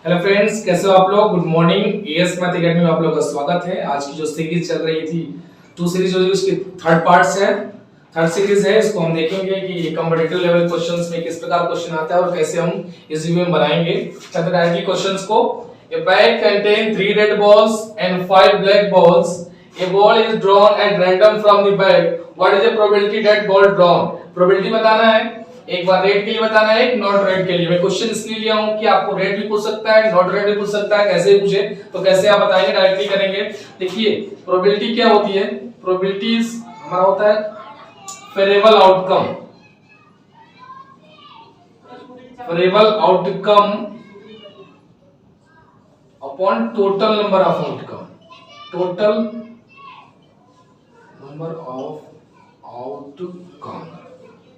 Hello friends, कैसे हो आप लोग। Good morning. As math academy में आप लोगों का स्वागत है। आज की जो सीरीज चल रही थी टू सीरीज जो उसकी थर्ड पार्ट्स है, थर्ड सीरीज है। इसको हम देखेंगे कि कॉम्पिटिटिव लेवल क्वेश्चंस में किस प्रकार क्वेश्चन आता है और कैसे हम इस वीडियो में बनाएंगे। चलते डायरेक्टली क्वेश्चंस को। ए bag contain 3 red balls and 5 black balls. A ball is drawn at random from the bag. What is the probability that ball drawn? Probability बताना है। एक बार रेड के लिए बताना है, एक नॉट रेड के लिए। मैं क्वेश्चन इसलिए लिया हूं कि आपको रेड भी पूछ सकता है, नॉट रेड भी पूछ सकता है। कैसे पूछे तो कैसे आप बताएंगे, डायरेक्टली करेंगे। देखिए प्रोबेबिलिटी क्या होती है। प्रोबेबिलिटीज हमारा होता है favourable outcome, favourable outcome upon total number of outcome, total number of outcome.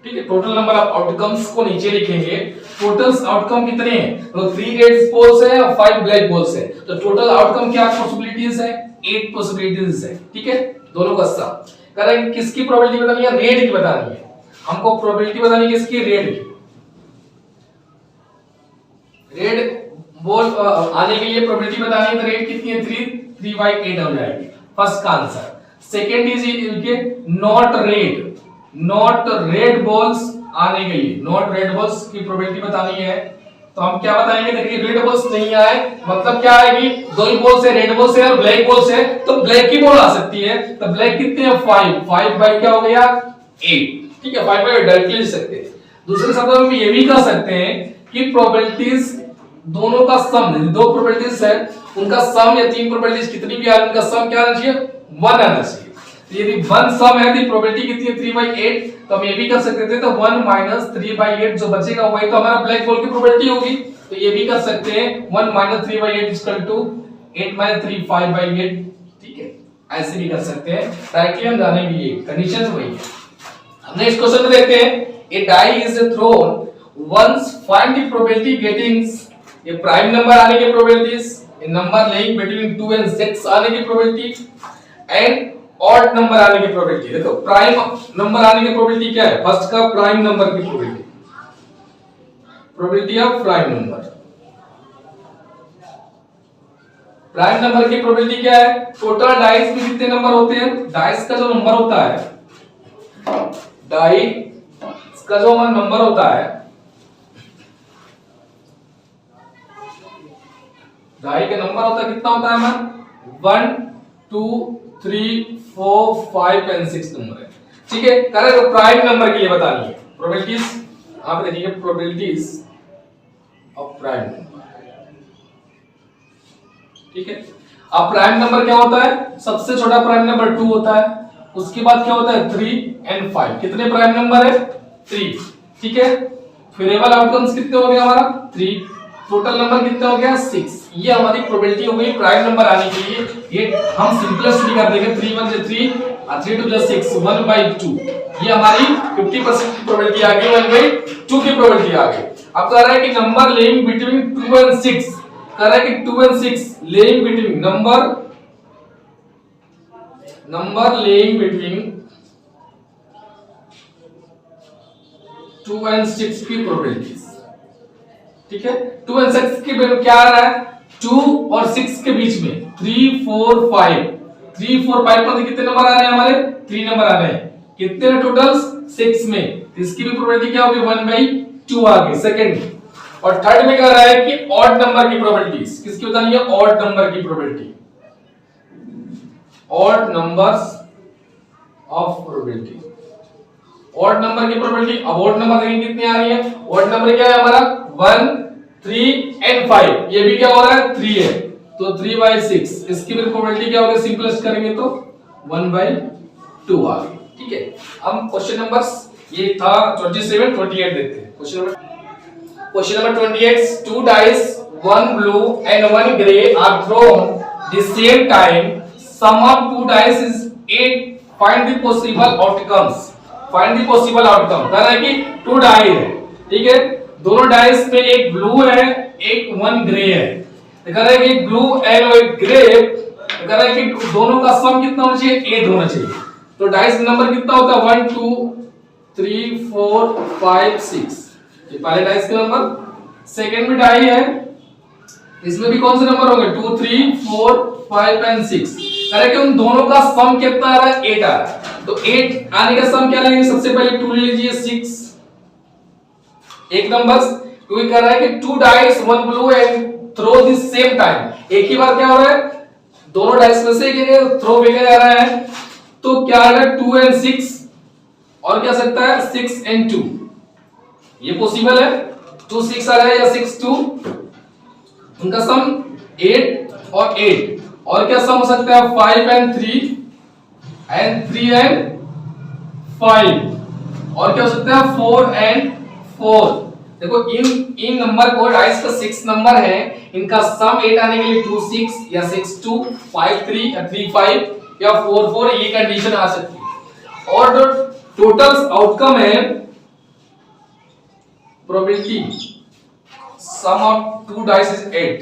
ठीक है, टोटल नंबर ऑफ आउटकम्स को नीचे लिखेंगे। टोटल्स आउटकम कितने हैं तो 3 रेड बॉल्स है और 5 ब्लैक बॉल्स है। तो टोटल आउटकम क्या पॉसिबिलिटीज है, 8 पॉसिबिलिटीज है। ठीक है, दोनों का सब करेंगे। किसकी प्रोबेबिलिटी बतानी है, रेड की बतानी है। हमको प्रोबेबिलिटी बतानी है किसकी, रेड की। रेड बॉल आने के लिए प्रोबेबिलिटी बतानी है तो रेड कितनी है, 3/8 हो जाएगी। फर्स्ट का आंसर। सेकंड इज ये not red, not red balls आने के लिए, नॉट रेड बॉल्स की प्रोबेबिलिटी बतानी है। तो हम क्या बताएंगे, देखिए रेड बॉल्स नहीं आए मतलब क्या आएगी, दो ही बॉल्स है, रेड बॉल्स है और ब्लैक बॉल्स है, तो ब्लैक की बॉल आ सकती है। तो ब्लैक कितने हैं, 5 बाई क्या हो गया 8। ठीक है, 5 बाई डायरेक्टली लिख सकते हैं। दूसरे शब्दों में ये भी कह सकते हैं कि प्रोबेबिलिटीज दोनों का सम, दो प्रोबेबिलिटीज है उनका सम या 3 प्रोबेबिलिटीज कितनी भी आ उनका सम क्या आना चाहिए, 1 आना चाहिए। यदि 1 सम है तो प्रोबेबिलिटी कितनी है, 3/8। तो हम ये भी कर सकते थे तो 1 - 3/8 जो बचेगा वही तो हमारा ब्लैक बॉल की प्रोबेबिलिटी होगी। तो ये भी कर सकते हैं 1 - 3/8 8 - 3 5/8। ठीक है, ऐसे भी कर सकते हैं। डायरेक्टली हम जानेंगे, ये कंडीशन वही है। हमने इस क्वेश्चन में देखते हैं a die is thrown once, find the probability getting. ये प्राइम नंबर आने की probabilities, a number lying between 2 and 6 आने की प्रोबेबिलिटी एंड ऑड नंबर आने की प्रोबेबिलिटी। देखो प्राइम नंबर आने की प्रोबेबिलिटी क्या है, फर्स्ट का प्राइम नंबर की probability, probability of prime number. Prime number की प्रोबेबिलिटी क्या है, टोटल डाइस में कितने नंबर होते हैं, डाइस का जो नंबर होता है, डाइस का जो नंबर होता है, डाई का नंबर होता है कितना होता है हमारा 1 2 3 4 5 एंड 6 नंबर है। ठीक है, करेक्ट। प्राइम नंबर के लिए बतानी है प्रोबेबिलिटीज। आप देखिए प्रोबेबिलिटीज ऑफ प्राइम नंबर। ठीक है, अब प्राइम नंबर क्या होता है, सबसे छोटा प्राइम नंबर 2 होता है, उसके बाद क्या होता है 3 and 5। कितने प्राइम नंबर है, 3। ठीक है, फेवरेबल आउटकम्स कितने हो गए हमारा 3, टोटल नंबर कितना हो गया 6। ये हमारी प्रोबेबिलिटी हो गई प्राइम नंबर आने के लिए। ये हम सिंपलेस्ट भी कर देंगे, 3 1 3 3 2 6 1/2। ये हमारी 50% की प्रोबेबिलिटी आ गई, 1/2 की प्रोबेबिलिटी आ गई। अब कह रहा है कि नंबर लेइंग बिटवीन 2 and 6, कह रहा है कि 2 and 6 laying between number lying between 2 and 6 की प्रोबेबिलिटीज। ठीक है, 2 and 6 के क्या आ रहा है, 2 और 6 के बीच में 3 4 5, 3 4 5 पर कितने नंबर आ रहे हैं हमारे, 3 नंबर आ रहे हैं। कितने टोटल 6 में, इसकी भी प्रोबेबिलिटी क्या होगी 1/2 आ गई सेकंड। और थर्ड में कह रहा है कि ऑड नंबर की प्रोबेबिलिटीज, किसकी बतानी है, ऑड नंबर की probability, odd numbers of probability, odd number की प्रोबेबिलिटी। अब ऑड नंबर देखिए कितनी आ रही है, ऑड नंबर क्या है हमारा 1 3 and 5, ये भी क्या हो रहा है 3 है, तो 3/6। इसकी भी प्रोबेबिलिटी क्या होगी, सिंपलेस्ट करेंगे तो 1/2 आ गई। ठीक है, हम क्वेश्चन नंबर, ये था 27 28 देखते हैं। Question number 28, 2 dice, 1 blue and 1 gray are thrown the same time, sum of 2 dice is 8, find the possible outcomes। Find the possible outcome. कह रहा है कि 2 डाई है, ठीक है, दोनों डाइस में एक ब्लू है एक 1 ग्रे है। कह रहा है कि ब्लू एंड एक ग्रे, कह रहा है कि दोनों का सम कितना होना चाहिए, 8 होना चाहिए। तो डाइस नंबर कितना होता है 1 2 3 4 5 6, ये पहले डाइस का नंबर। सेकंड में डाई है इसमें भी कौन से नंबर होंगे 2 3 4 5 एंड 6। अरे कि उन दोनों का सम कितना आ रहा है 8 आ रहा है, तो 8 आने का सम क्या लेंगे, सबसे पहले 2 ले लीजिए 6 एक नंबर, क्योंकि कह रहा है कि 2 dice 1 blow and throw the same time, एक ही बार क्या हो रहा है दोनों डाइस में से एक थ्रो फेंका जा रहा है, तो क्या आएगा 2 एंड 6 और क्या सकता है 6 एंड 2, ये पॉसिबल है 2 6 आ जाए या 6 2, उनका सम 8 और 8 और क्या सम हो सकता है 5 एंड 3 एंड 5 और क्या हो सकता है 4 एंड 4। देखो इन नंबर को डाइस का 6 नंबर है, इनका सम 8 आने के लिए 2 6 या 6 2 5 3 या 3 5 या 4 4 ये कंडीशन आ सकती है। और जो टोटल आउटकम है probability sum of 2 dice is 8,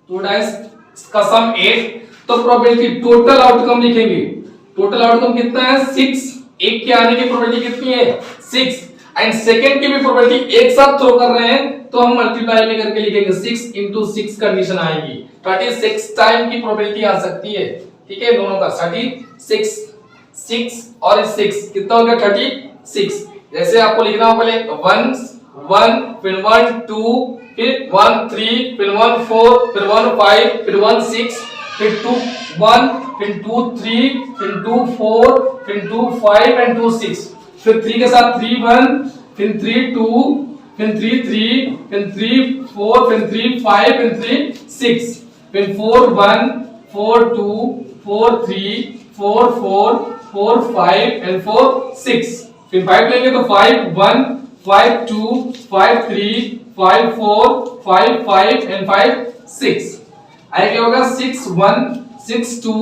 two dice का सम 8, तो प्रोबेबिलिटी टोटल आउटकम लिखेंगे, टोटल आउटकम कितना है 6, एक के आने की प्रोबेबिलिटी कितनी है 6 एंड सेकंड की भी प्रोबेबिलिटी एक साथ थ्रो कर रहे हैं तो हम मल्टीप्लाई में करके लिखेंगे 6 into 6 कंडीशन आएगी, 36 टाइम की प्रोबेबिलिटी आ सकती है, ठीक है दोनों का 36 6 और 6 कितना हो गया 36। जैसे आपको लिखना हो पहले 1 1 फिर 1 2 फिर 1 3 फिर 1 4 फिर 1 5 फिर 1 6 फिर 2 1 फिर 2 3 फिर 2 4 फिर 2 5 एंड 2 6 फिर 3 के साथ 3 1 फिर 3 2 फिर 3 3 फिर 3 4 फिर 3 5 फिर 3 6 फिर 4 1 4 2 4 3 4 4 4 5 and 4 6 फिर 5 लेंगे तो 5 1 5 2 5 3 5 4 5 5 and 5 6 आगे क्या होगा 6 1 6 2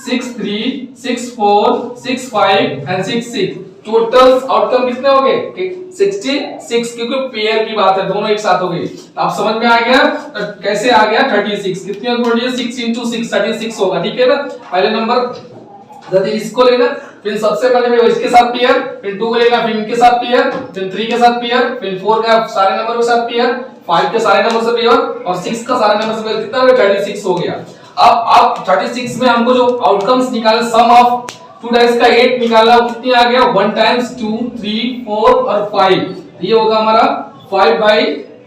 6 3 6 4 6 5 and 6 6। टोटल आउटकम कितने हो गए 66, क्योंकि पेयर की बात है दोनों एक साथ हो गई, आप समझ में आ गया तो कैसे आ गया 36 कितनी होगी 6 into 6 36 होगा, ठीक है ना। पहले नंबर यदि इसको लेना फिर सबसे पहले इसके साथ पेयर, फिर 2 को लेना फिर इनके साथ पेयर, फिर 3 के साथ पेयर, फिर 4 का सारे नंबर के साथ पेयर, 5 के सारे नंबर से पेयर और 6 का सारे नंबर से पेयर, कितना हो गया 36 हो गया। अब 36 में हमको जो आउटकम्स निकाले सम ऑफ 2 डाइस का 8 निकालना, कितनी आ गया 1 times 2 3 4 और 5, ये होगा हमारा 5 by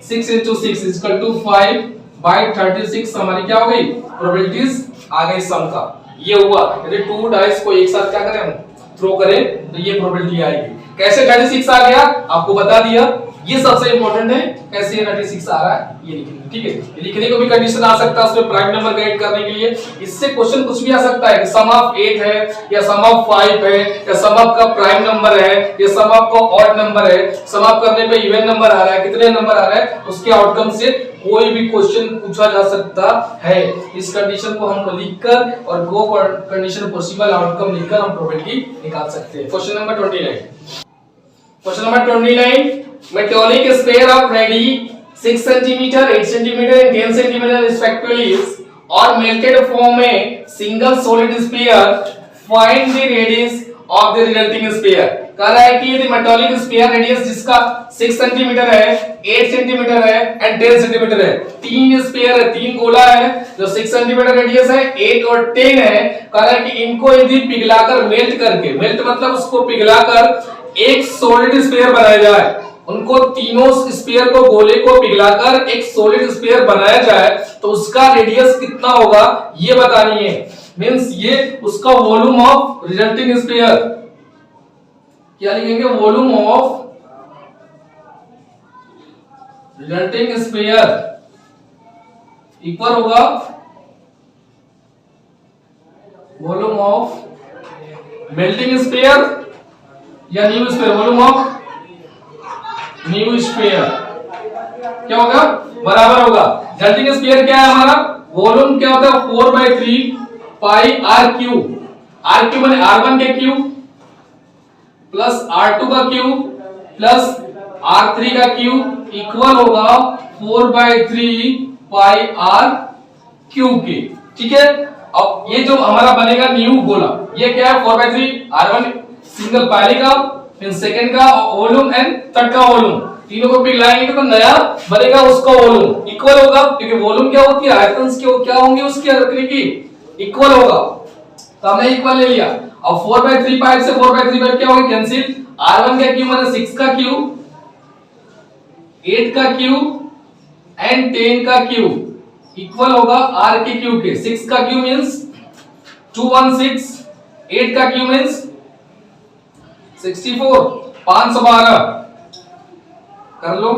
6 into 6 is equal to 5 by 36। हमारी क्या हो गई प्रोबेबिलिटीज आ गई सम का, ये हुआ यदि 2 डाइस को एक साथ क्या करें हम थ्रो करें तो ये प्रोबेबिलिटी आएगी। कैसे 36 आ गया आपको बता दिया, ये सबसे इंपॉर्टेंट है कैसे 36 आ रहा है ये लिखना, ठीक है। लिखने को भी कंडीशन आ सकता है उसमें प्राइम नंबर गाइड करने के लिए, इससे क्वेश्चन कुछ भी आ सकता है कि सम ऑफ 8 है या सम ऑफ 5 है या सम ऑफ का प्राइम नंबर है या सम ऑफ का ऑड नंबर है, सम ऑफ करने पे इवन नंबर आ रहा है कितने नंबर आ रहा है, उसके आउटकम से कोई भी क्वेश्चन पूछा जा सकता है। इस कंडीशन को हम लिखकर और गो कंडीशन पॉसिबल आउटकम लिखकर हम प्रोबेबिलिटी निकाल सकते हैं। Question number 29, question number 29, metallic sphere of ready 6 cm 8 cm and 10 cm respectively is or melted from a single solid sphere, find the radius of the resulting sphere। कह रहा है कि यदि मेटालिक स्फीयर रेडियस जिसका 6 centimetre है 8 centimetre है and 10 centimetre है, तीन स्फीयर है तीन गोला है जो 6 सेंटीमीटर रेडियस है 8 और 10 है, कह रहा है कि इनको यदि पिघलाकर मेल्ट करके, मेल्ट मतलब उसको पिघलाकर एक सॉलिड स्फीयर बनाया जाए, उनको तीनों स्फीयर को गोले को पिघलाकर एक सॉलिड स्फीयर बनाया जाए तो उसका रेडियस कितना होगा ये बतानी है। मींस ये उसका वॉल्यूम ऑफ रिजल्टिंग स्फीयर, क्या लिखेंगे volume of resulting sphere equal होगा वॉल्यूम ऑफ मेल्टिंग स्फीयर या new sphere, volume of new sphere क्या होगा बराबर होगा। रिजल्टिंग स्फीयर क्या है हमारा वॉल्यूम क्या होता है 4/3 पाई आर क्यूब, आर क्यूब माने r1 के क्यूब प्लस r2 का क्यूब प्लस r3 का क्यूब इक्वल होगा 4/3 पाई आर क्यूब के, ठीक है। अब ये जो हमारा बनेगा न्यू गोला ये क्या है 4/3 r1 सिंगल पहले का फिर सेकंड का वॉल्यूम एंड थर्ड का वॉल्यूम, तीनों को पिघलाएंगे तो नया बनेगा उसका वॉल्यूम इक्वल होगा, क्योंकि वॉल्यूम क्या होती है, आयतन क्या होंगे उसकी आकृति की इक्वल होगा, तो हमने इक्वल ले लिया। अब 4/3 पाइप से 4/3 पाइप क्या होगा, कैंसिल। R1 का क्यूब माने 6 का क्यूब, 8 का क्यूब एंड 10 का क्यूब इक्वल होगा R के क्यूब के। 6 का क्यूब मींस 216, 8 का क्यूब मींस 64, 512 कर लो।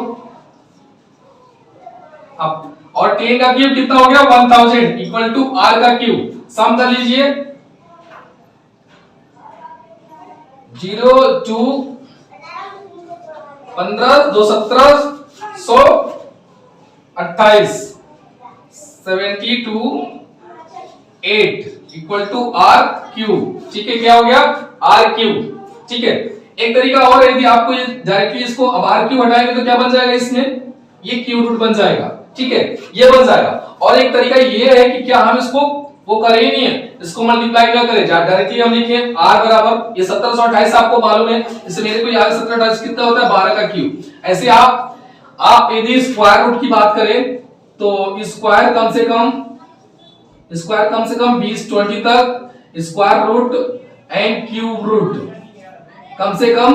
अब और 10 का क्यूब कितना हो गया 1000 इक्वल टू R का क्यूब। सम कर लीजिए 0 2 15 2 17 100 28 72 8 इक्वल टू R क्यूब। ठीक है, क्या हो गया R क्यूब। ठीक है, एक तरीका और है, यदि आपको ये डायरेक्टली इसको अब R क्यूब हटाएंगे तो क्या बन जाएगा, इसमें ये क्यूब रूट बन जाएगा। ठीक है, ये बन जाएगा। और एक तरीका ये है कि क्या हम इसको वो करें ही नहीं है, इसको मल्टीप्लाई ना करें, डायरेक्टली हम लिखें R बराबर ये 1728 आपको मालूम है, इससे मेरे को याद 1728 कितना होता है 12 का क्यूब। ऐसे आप यदि स्क्वायर रूट की बात करें तो स्क्वायर कम से कम 20-20 तक, square root and cube root कम से कम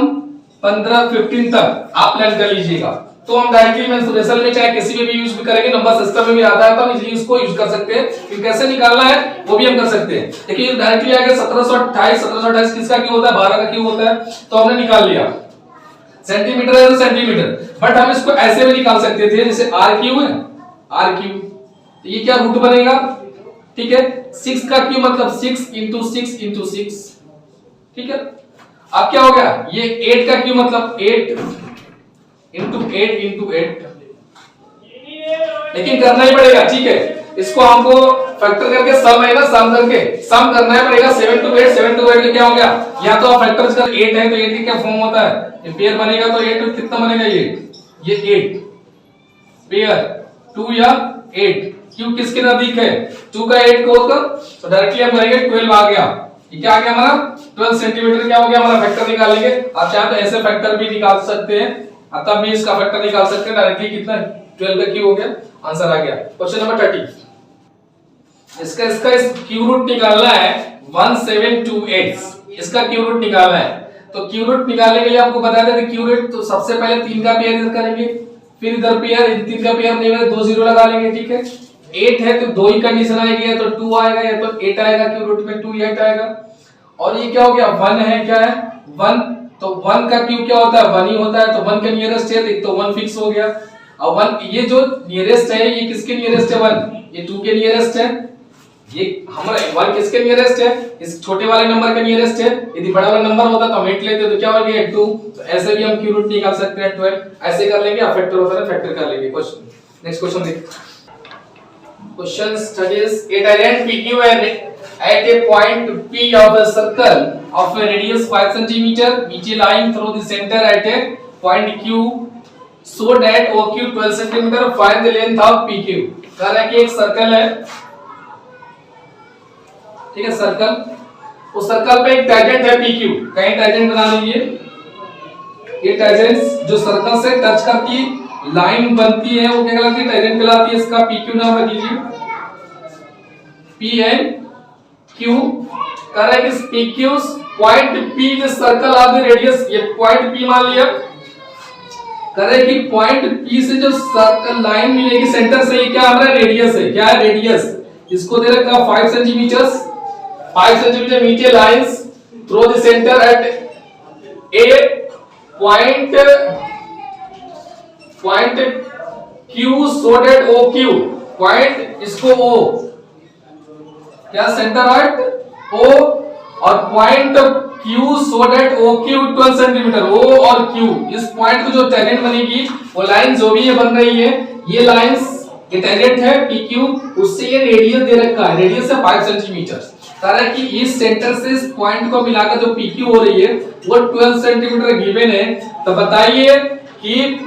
15-15 तक आप प्लान कर लीजिएगा। तो हम डायरेक्टली मेंसुरेशन में चाहे किसी में भी यूज भी करेंगे, नंबर सिस्टम में भी आता है तो हम इजीली इसको यूज कर सकते हैं, कि कैसे निकालना है वो भी हम कर सकते हैं। देखिए डायरेक्टली आ गया 1728 किसका क्यूब होता है 12 का क्यूब होता है, तो हमने निकाल लिया। सेंटीमीटर है तो सेंटीमीटर, बट हम इसको ऐसे भी निकाल सकते थे जैसे R क्यूब है, R क्यूब, तो ये क्या रूट बनेगा। ठीक है, 6 का क्यूब मतलब 6 × 6 × 6। ठीक है, अब क्या हो गया, ये 8 का क्यूब मतलब 8 × 8 × 8, लेकिन करना ही पड़ेगा। ठीक है, इसको हमको फैक्टर करके सम है ना, सम करके सम करना ही पड़ेगा। 7 × 8 7 × 8 क्या हो गया, या तो आप फैक्टर्स कर 8 है तो 8 की क्या फॉर्म होता है, ये पेयर बनेगा तो 8 कितना बनेगा, ये 8 पेयर 2 या 8, क्यों किसके नजदीक है 2 का 8 को होता, तो डायरेक्टली हम करेंगे 12 आ गया। ये क्या आ गया हमारा 12 सेंटीमीटर, क्या हो गया हमारा फैक्टर निकाल लेंगे। आप चाहे तो ऐसे फैक्टर भी निकाल सकते हैं, तब भी इसका फैक्टर निकाल सकते हैं डायरेक्टली। कितना 12 का क्यूब हो गया, आंसर आ गया। क्वेश्चन नंबर 30, इसका क्यूब रूट निकालना है 1728, इसका क्यूब रूट निकालना है। तो क्यूब रूट निकालने के लिए आपको बता दें क्यूब रूट, तो सबसे पहले 3 का पेयर इधर करेंगे, फिर इधर पेयर, 3 का पेयर नहीं है 2 0 लगा लेंगे। ठीक है, 8 है तो 2 ही कंडीशन आएगी, या तो 2 आएगा या तो 8 आएगा, क्यूब रूट में 2 8 आएगा। और ये क्या हो गया 1 है, क्या है 1, तो 1 का क्यूब क्या होता है 1 ही होता है, तो 1 का नियरेस्ट है, एक तो 1 फिक्स हो गया। अब 1 ये जो नियरेस्ट है ये किसके नियरेस्ट है 1, ये 2 के नियरेस्ट है, ये हमारा 1 किसके नियरेस्ट है, इस छोटे वाले नंबर का नियरेस्ट है। यदि बड़ा वाला नंबर होता तो हम 8 लेते तो क्या हो गया 2, तो ऐसे भी हम क्यूब रूट निकाल सकते हैं 12, ऐसे कर लेंगे, या फैक्टर होता है फैक्टर कर लेंगे। क्वेश्चन नेक्स्ट क्वेश्चन देख, question studies a tangent PQ at a point P of a circle of a radius 5 cm which is lying through the center at a point Q so that OQ 12 cm, find the length of PQ। कह रहा है कि एक circle है, ठीक है circle, उस circle पे एक टैंजेंट है PQ, कहीं टैंजेंट बना लीजिए, ये टैंजेंट जो सर्कल से टच करती लाइन बनती है वो क्या कहलाती है, टैंजेंट कहलाती है। इसका PQ नाम रख दीजिए, P एंड Q। कह रहा है कि PQ point P the circle of the radius, ये पॉइंट P मान लिया। कह रहा है कि पॉइंट P से जो सर्कल लाइन मिलेगी सेंटर से, ये क्या हमारा रेडियस है, क्या है रेडियस, इसको दे रखा 5 सेंटीमीटर, 5 सेंटीमीटर नीचे lines through the centre at A point Q so that OQ, point इसको O, क्या सेंटर एट O, और point Q so that OQ 12 centimetre, O और Q इस पॉइंट को जो टैंजेंट बनेगी वो लाइन जो भी ये बन रही है, ये लाइंस ये टैंजेंट है PQ, उससे ये रेडियस दे रखा है, रेडियस है 5 सेंटीमीटर। कह रहा है कि इस सेंटर से इस पॉइंट को मिलाकर जो PQ हो रही है वो 12 सेंटीमीटर गिवन है। तो बताइए कि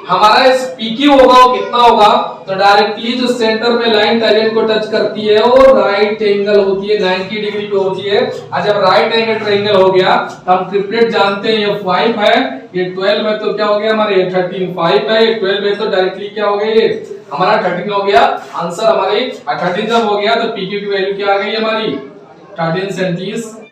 हमारा इस PQ होगा वो कितना होगा, तो डायरेक्टली जो सेंटर में लाइन टैंजेंट को टच करती है वो राइट एंगल होती है, 90 डिग्री पे होती है। और जब राइट एंगल ट्रायंगल हो गया तो हम ट्रिपलेट जानते हैं, ये 5 है, ये 12 है, तो क्या हो गया हमारे, ये 13, 5 है, ये 12 है, तो डायरेक्टली क्या हो गया, ये हमारा 13 हो गया आंसर हमारी। 13 जब हो गया तो PQ की वैल्यू क्या आ गई हमारी, 13 सेंटीमीटर